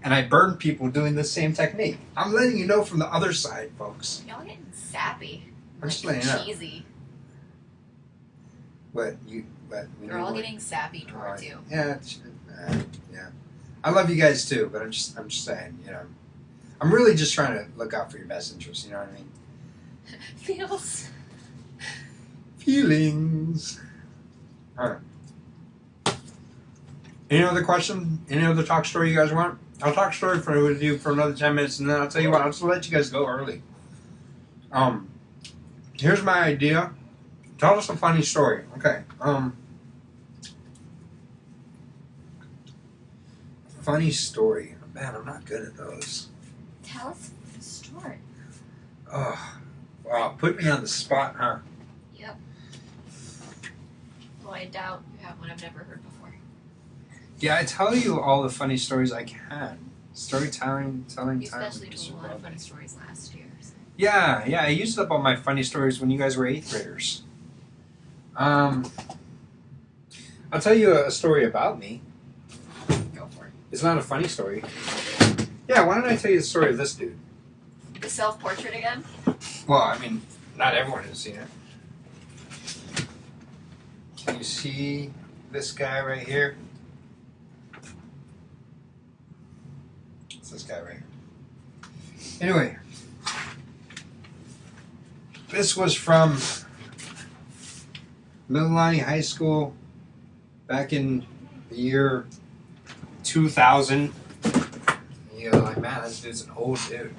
and I burned people doing this same technique. I'm letting you know from the other side, folks. Y'all getting sappy. I'm just Like, letting you know. cheesy. What? You're all getting sappy towards you. Yeah, yeah. I love you guys too, but I'm just saying, you know, I'm really just trying to look out for your best interests. You know what I mean? Feels. Feelings. All right. Any other question? Any other talk story you guys want? I'll talk story with you for another 10 minutes, and then I'll tell you what. I'll just let you guys go early. Here's my idea. Tell us a funny story. Okay. Funny story. Man, I'm not good at those. Tell us the story. Oh, wow. Put me on the spot, huh? Yep. Well, I doubt you have one I've never heard before. Yeah, I tell you all the funny stories I can. Storytelling, telling You time. especially told a lot of funny stories last year. So. Yeah, I used up all my funny stories when you guys were 8th graders. I'll tell you a story about me. Go for it. It's not a funny story. Yeah, why don't I tell you the story of this dude? The self-portrait again? Well, I mean, not everyone has seen it. Can you see this guy right here? It's this guy right here. Anyway, this was from Mililani High School back in the year 2000. You're like, man, this dude's an old dude.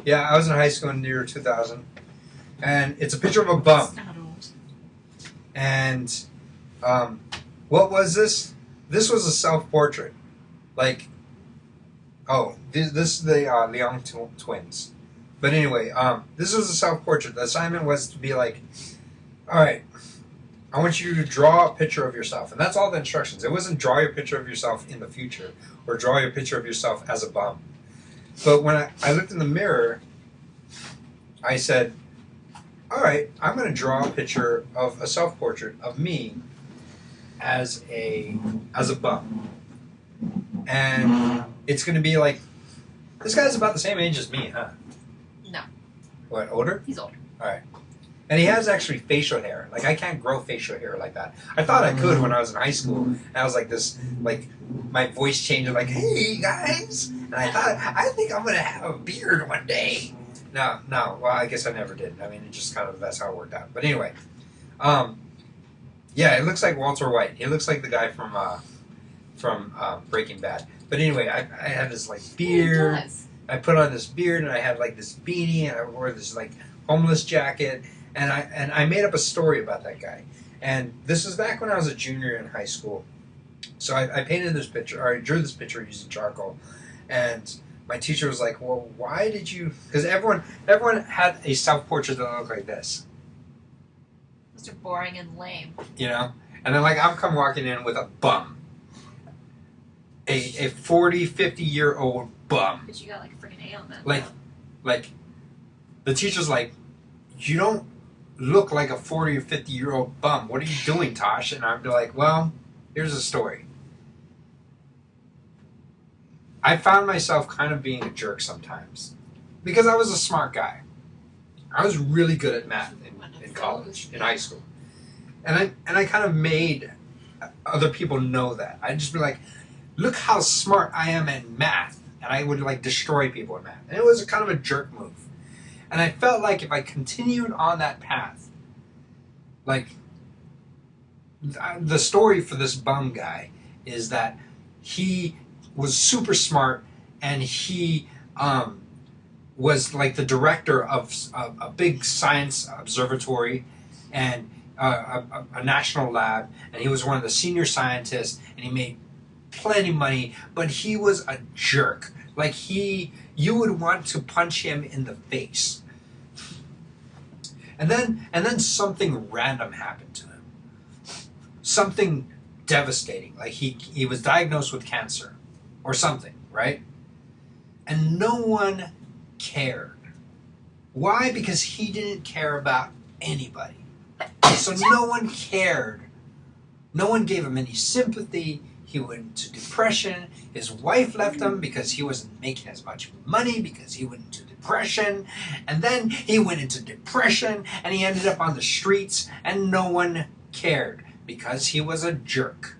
Yeah, I was in high school in the year 2000. And it's a picture of a bum. It's not old. And what was this? This was a self-portrait. Like, this is the Leong twins. But anyway, this was a self-portrait. The assignment was to be like, all right, I want you to draw a picture of yourself. And that's all the instructions. It wasn't draw your picture of yourself in the future or draw your picture of yourself as a bum. But when I looked in the mirror, I said, all right, I'm going to draw a picture of a self-portrait of me as a bum. And it's going to be like, this guy's about the same age as me, huh? No. What, older? He's older. All right. And he has actually facial hair. Like, I can't grow facial hair like that. I thought I could when I was in high school. And I was like this, like, my voice changed, like, hey, guys. And I thought, I think I'm going to have a beard one day. No. Well, I guess I never did. I mean, it just kind of, that's how it worked out. But anyway. Yeah, it looks like Walter White. He looks like the guy from Breaking Bad. But anyway, I had this, like, beard. He does. I put on this beard, and I had, like, this beanie, and I wore this, like, homeless jacket. And I made up a story about that guy. And this was back when I was a junior in high school. So I painted this picture, or I drew this picture using charcoal. And my teacher was like, well, why did you... Because everyone had a self-portrait that looked like this. are boring and lame. you know. And then like I'm come walking in with a bum, a 40, 50-year-old bum. But you got like a freaking ailment. Like the teacher's like, you don't look like a 40 or 50-year-old bum. What are you doing, Tosh? And I'm like, well, here's a story. I found myself kind of being a jerk sometimes because I was a smart guy. I was really good at math in college, in high school. And I kind of made other people know that. I'd just be like, look how smart I am in math. And I would like destroy people in math. And it was a kind of a jerk move. And I felt like if I continued on that path, like the story for this bum guy is that he was super smart and he was like the director of a big science observatory and a national lab, and he was one of the senior scientists, and he made plenty of money, but he was a jerk. Like you would want to punch him in the face. And then something random happened to him. Something devastating. Like he was diagnosed with cancer or something, right? And no one cared. Why? Because he didn't care about anybody. So no one cared. No one gave him any sympathy. He went into depression. His wife left him because he wasn't making as much money because he went into depression. And then he went into depression and he ended up on the streets and no one cared because he was a jerk.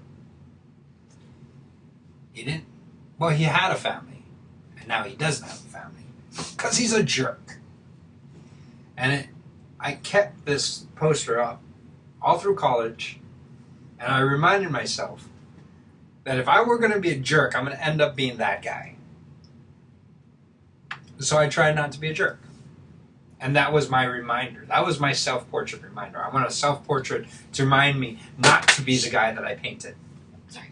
He had a family. And now he doesn't have a family because he's a jerk. And I kept this poster up all through college, and I reminded myself that if I were going to be a jerk, I'm going to end up being that guy. So I tried not to be a jerk. And that was my reminder. That was my self-portrait reminder. I want a self-portrait to remind me not to be the guy that I painted. Sorry.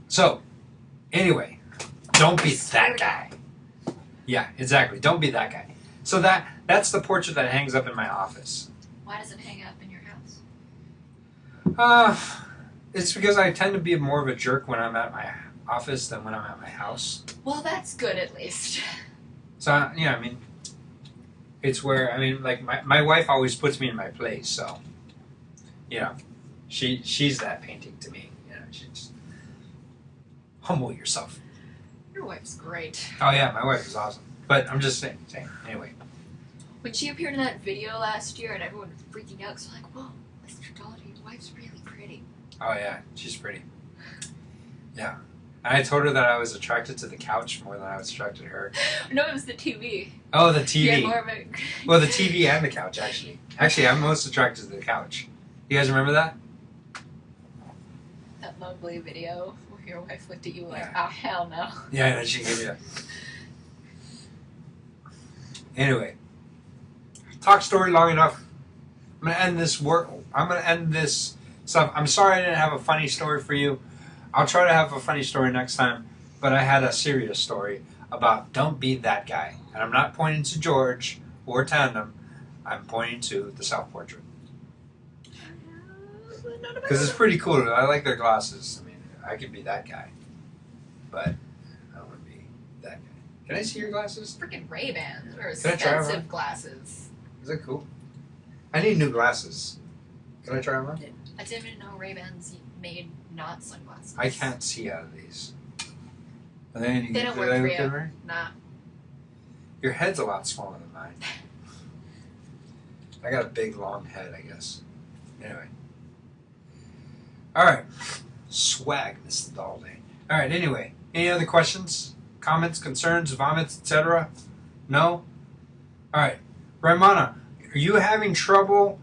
So, anyway, don't be that guy. Yeah, exactly. Don't be that guy. So that's the portrait that hangs up in my office. Why does it hang up in your house? It's because I tend to be more of a jerk when I'm at my office than when I'm at my house. Well, that's good at least. So, yeah, I mean, it's where, I mean, like, my wife always puts me in my place, so, you know, she's that painting to me. You know, she's, humble yourself. Your wife's great. Oh, yeah, my wife is awesome. But I'm just saying, anyway. When she appeared in that video last year and everyone was freaking out, because they're like, whoa, Mr. Doherty, your wife's really pretty. Oh, yeah, she's pretty. Yeah. And I told her that I was attracted to the couch more than I was attracted to her. No, it was the TV. Oh, the TV. Yeah, more of a... Well, the TV and the couch, actually. Actually, I'm most attracted to the couch. You guys remember that? That lovely video where your wife looked at you like, Yeah. oh, hell no. Yeah, and then she gave me that. Anyway. Talk story long enough. I'm going to end this work. I'm going to end this stuff. I'm sorry I didn't have a funny story for you. I'll try to have a funny story next time. But I had a serious story about don't be that guy. And I'm not pointing to George or Tandem. I'm pointing to the self-portrait. Because it's pretty cool. I like their glasses. I mean, I could be that guy. But I don't want to be that guy. Can I see your glasses? Freaking Ray-Bans are Can I try 'em on? expensive glasses. Is that cool? I need new glasses. Can I try them on? I didn't even know Ray-Bans made not sunglasses. I can't see out of these. Are they any They don't do work they for look you. good, right? Nah. Your head's a lot smaller than mine. I got a big, long head, I guess. Anyway. Alright. Swag this all day. Alright, anyway. Any other questions? Comments, concerns, vomits, etc.? No? Alright. Raimana, are you having trouble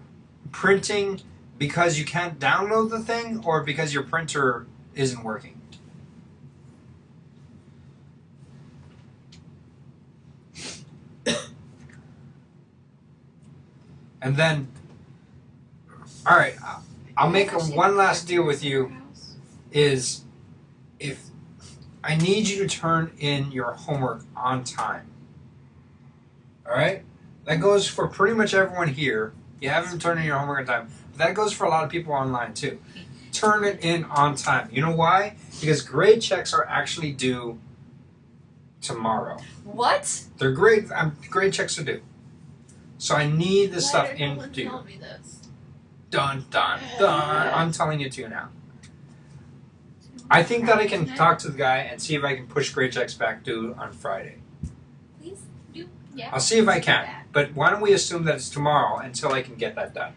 printing because you can't download the thing or because your printer isn't working? And then, all right, I'll make one last deal with you. Is if I need you to turn in your homework on time. All right, that goes for pretty much everyone here. You haven't turned in your homework on time. That goes for a lot of people online too. Turn it in on time. You know why? Because grade checks are actually due tomorrow. What? They're grade checks are due. So I need this Why stuff did no in one due. tell me this? Dun dun dun. I'm telling it to you now. I think that I can talk to the guy and see if I can push grade checks back due on Friday. Please do. Yeah. I'll see if I can. But why don't we assume that it's tomorrow until I can get that done?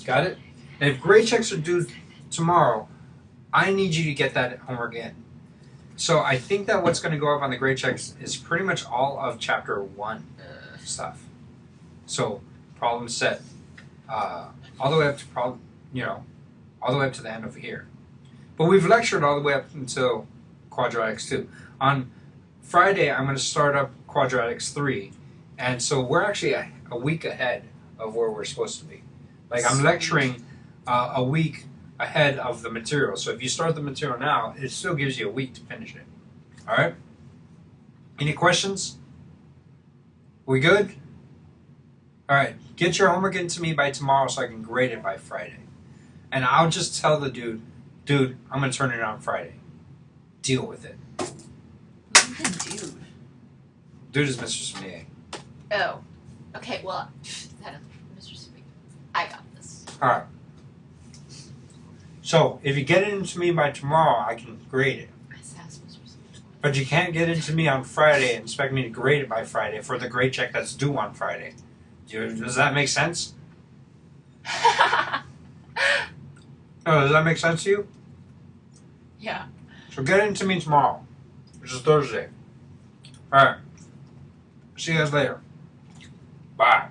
Got it? And if grade checks are due tomorrow, I need you to get that homework in. So I think that what's going to go up on the grade checks is pretty much all of chapter 1 stuff. So problem set, all the way up to all the way up to the end over here. But we've lectured all the way up until quadratics 2. On Friday, I'm going to start up quadratics 3, and so we're actually a week ahead of where we're supposed to be. Like I'm lecturing a week ahead of the material. So if you start the material now, it still gives you a week to finish it. All right? Any questions? We good? All right. Get your homework into me by tomorrow so I can grade it by Friday. And I'll just tell the dude, I'm going to turn it on Friday. Deal with it. Who's the dude? Dude is Mr. Smier. Oh. Okay, well, that Mr. Sweet. I got this. All right. So if you get it into me by tomorrow, I can grade it. I asked Mr. Sweet. But you can't get it to me on Friday and expect me to grade it by Friday for the grade check that's due on Friday. Does that make sense? Oh, does that make sense to you? Yeah. So get it into me tomorrow, which is Thursday. All right. See you guys later. Bye.